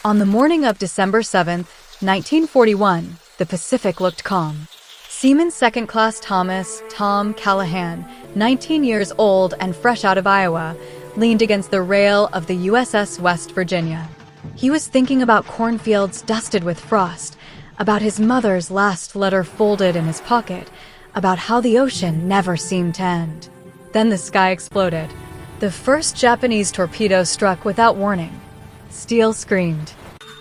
On the morning of December 7, 1941, the Pacific looked calm. Seaman Second Class Tom Callahan, 19 years old and fresh out of Iowa, leaned against the rail of the USS West Virginia. He was thinking about cornfields dusted with frost, about his mother's last letter folded in his pocket, about how the ocean never seemed to end. Then the sky exploded. The first Japanese torpedo struck without warning. Steel screamed.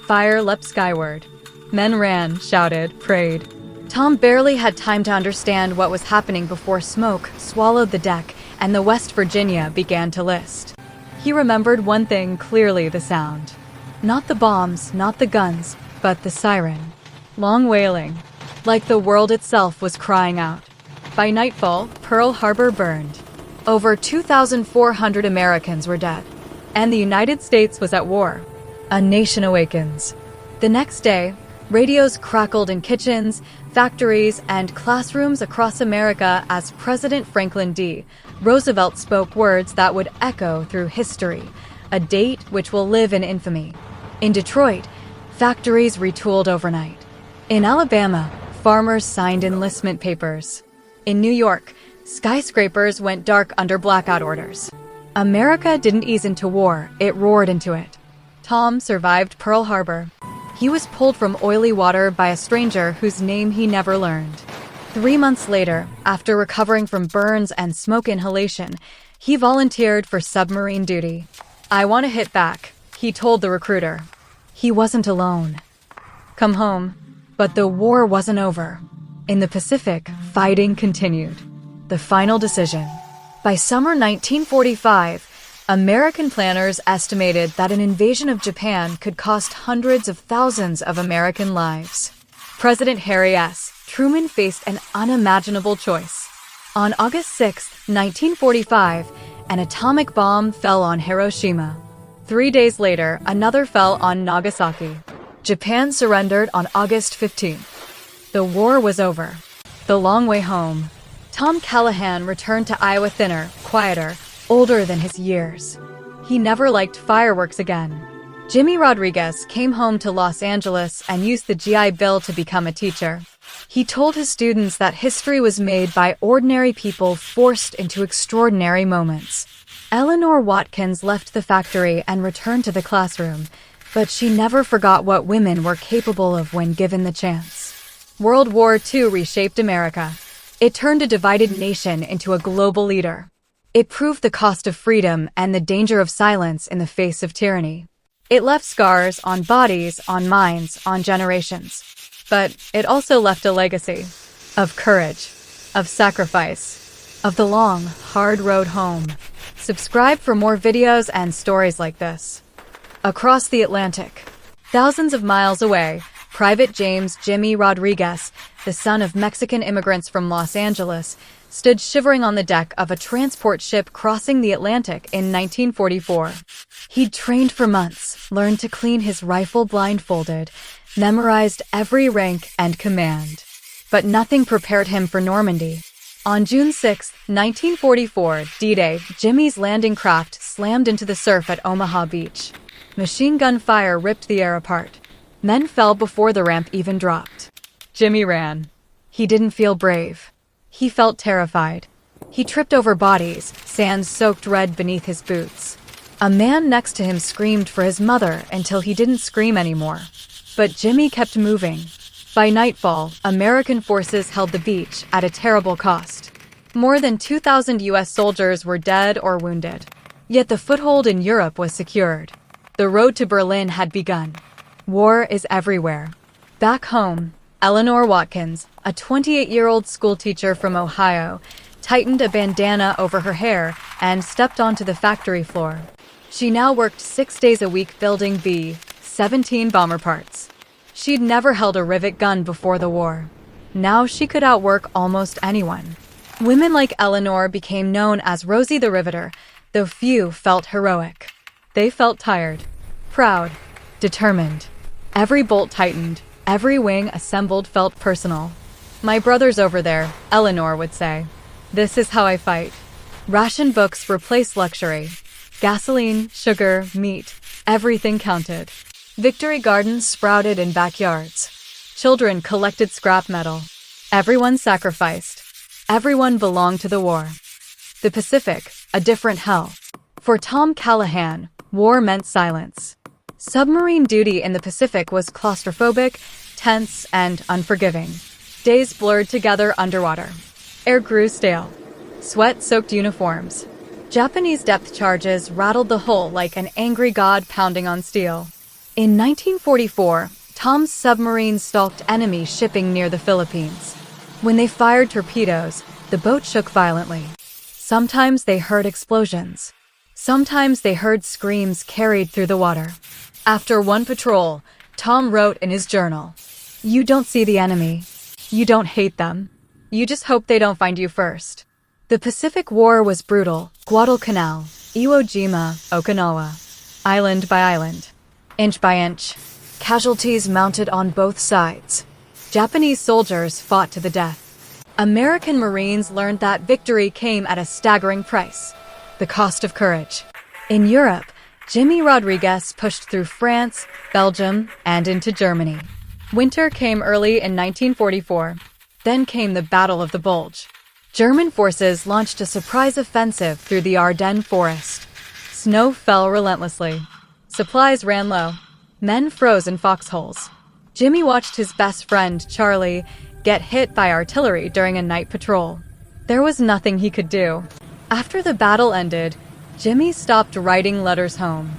Fire leapt skyward. Men ran, shouted, prayed. Tom barely had time to understand what was happening before smoke swallowed the deck and the West Virginia began to list. He remembered one thing clearly: the sound. Not the bombs, not the guns, but the siren. Long wailing, like the world itself was crying out. By nightfall, Pearl Harbor burned. Over 2,400 Americans were dead, and the United States was at war. A nation awakens. The next day, radios crackled in kitchens, factories, and classrooms across America as President Franklin D. Roosevelt spoke words that would echo through history, a date which will live in infamy. In Detroit, factories retooled overnight. In Alabama, farmers signed enlistment papers. In New York, skyscrapers went dark under blackout orders. America didn't ease into war, it roared into it. Tom survived Pearl Harbor. He was pulled from oily water by a stranger whose name he never learned. 3 months later, after recovering from burns and smoke inhalation, he volunteered for submarine duty. "I want to hit back," he told the recruiter. He wasn't alone. Come home. But the war wasn't over. In the Pacific, fighting continued. The final decision. By summer 1945, American planners estimated that an invasion of Japan could cost hundreds of thousands of American lives. President Harry S. Truman faced an unimaginable choice. On August 6, 1945, an atomic bomb fell on Hiroshima. 3 days later, another fell on Nagasaki. Japan surrendered on August 15th. The war was over. The long way home. Tom Callahan returned to Iowa thinner, quieter, older than his years. He never liked fireworks again. Jimmy Rodriguez came home to Los Angeles and used the GI Bill to become a teacher. He told his students that history was made by ordinary people forced into extraordinary moments. Eleanor Watkins left the factory and returned to the classroom, but she never forgot what women were capable of when given the chance. World War II reshaped America. It turned a divided nation into a global leader. It proved the cost of freedom and the danger of silence in the face of tyranny. It left scars on bodies, on minds, on generations. But it also left a legacy of courage, of sacrifice, of the long, hard road home. Subscribe for more videos and stories like this. Across the Atlantic, thousands of miles away, Private James Jimmy Rodriguez, the son of Mexican immigrants from Los Angeles, stood shivering on the deck of a transport ship crossing the Atlantic in 1944. He'd trained for months, learned to clean his rifle blindfolded, memorized every rank and command. But nothing prepared him for Normandy. On June 6, 1944, D-Day, Jimmy's landing craft slammed into the surf at Omaha Beach. Machine gun fire ripped the air apart. Men fell before the ramp even dropped. Jimmy ran. He didn't feel brave. He felt terrified. He tripped over bodies, sand soaked red beneath his boots. A man next to him screamed for his mother until he didn't scream anymore. But Jimmy kept moving. By nightfall, American forces held the beach at a terrible cost. More than 2,000 U.S. soldiers were dead or wounded. Yet the foothold in Europe was secured. The road to Berlin had begun. War is everywhere. Back home, Eleanor Watkins, a 28-year-old schoolteacher from Ohio, tightened a bandana over her hair and stepped onto the factory floor. She now worked 6 days a week building B-17 bomber parts. She'd never held a rivet gun before the war. Now she could outwork almost anyone. Women like Eleanor became known as Rosie the Riveter, though few felt heroic. They felt tired, proud, determined. Every bolt tightened, every wing assembled felt personal. "My brother's over there," Eleanor would say. "This is how I fight." Ration books replaced luxury. Gasoline, sugar, meat, everything counted. Victory gardens sprouted in backyards. Children collected scrap metal. Everyone sacrificed. Everyone belonged to the war. The Pacific, a different hell. For Tom Callahan, war meant silence. Submarine duty in the Pacific was claustrophobic, tense, and unforgiving. Days blurred together underwater. Air grew stale. Sweat-soaked uniforms. Japanese depth charges rattled the hull like an angry god pounding on steel. In 1944, Tom's submarine stalked enemy shipping near the Philippines. When they fired torpedoes, the boat shook violently. Sometimes they heard explosions. Sometimes they heard screams carried through the water. After one patrol, Tom wrote in his journal, "You don't see the enemy. You don't hate them. You just hope they don't find you first." The Pacific War was brutal. Guadalcanal, Iwo Jima, Okinawa. Island by island. Inch by inch. Casualties mounted on both sides. Japanese soldiers fought to the death. American Marines learned that victory came at a staggering price. The cost of courage. In Europe, Jimmy Rodriguez pushed through France, Belgium, and into Germany. Winter came early in 1944. Then came the Battle of the Bulge. German forces launched a surprise offensive through the Ardennes forest. Snow fell relentlessly. Supplies ran low. Men froze in foxholes. Jimmy watched his best friend, Charlie, get hit by artillery during a night patrol. There was nothing he could do. After the battle ended, Jimmy stopped writing letters home.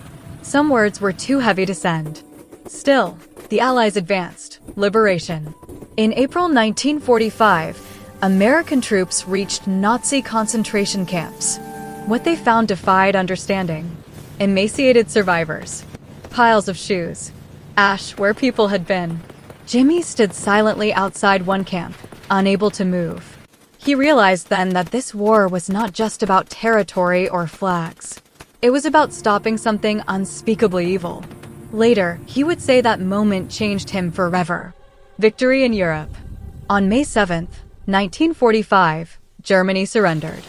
Some words were too heavy to send. Still, the Allies advanced. Liberation. In April 1945, American troops reached Nazi concentration camps. What they found defied understanding. Emaciated survivors. Piles of shoes. Ash where people had been. Jimmy stood silently outside one camp, unable to move. He realized then that this war was not just about territory or flags. It was about stopping something unspeakably evil. Later, he would say that moment changed him forever. Victory in Europe. On May 7th, 1945, Germany surrendered.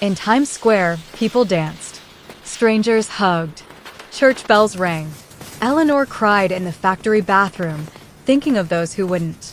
In Times Square, people danced. Strangers hugged. Church bells rang. Eleanor cried in the factory bathroom, thinking of those who wouldn't.